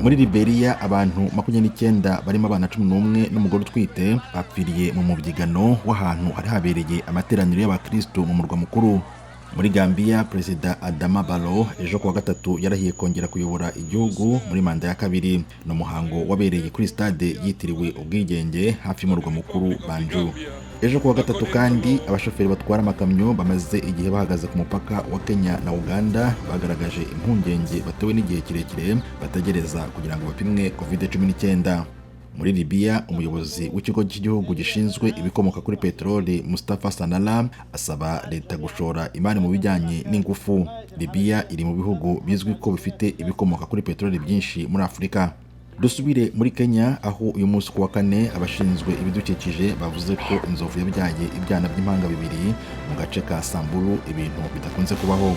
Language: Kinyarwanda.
Muri Liberiya abantu 29 barimo abana 11 n'umugore utwite bapfiriye mu Mibyigano w'ahantu hari habereye amateraniro y'abakristo mu Murwa Mukuru. Muri Gambia, Perezida Adama Barrow ejo kuwa gatatu yarahiye kongera kuyobora igihugu muri manda ya kabiri. No muhango wabereye kuri stade yitiriwe ubwigenge hafi y'umurwa mukuru Bantu. Ejo kuwa gatatu kandi abashoferi batwara amakamyo bamaze igihe bahagaze ku mupaka wa Kenya na Uganda bagaragaje impungenge batewe n'igihe kirekire bategereza kugira ngo bapimwe COVID-19. Muri Libya, umuyobozi w'ikigo cy'igihugu gishinzwe ibikomoka kuri peteroli Mustafa Sanala asaba leta gushora imari mu bijyanye n'ingufu. Libya iri mu bihugu bizwi ko bifite ibikomoka kuri peteroli byinshi muri Afurika. Dusubire muri Kenya aho uyu munsi kuwa kane abashinzwe ibidukikije bavuze ko inzovu yabyaye ibyana by'impanga bibiri mu gace ka Samburu, ibintu bidakunze kubaho.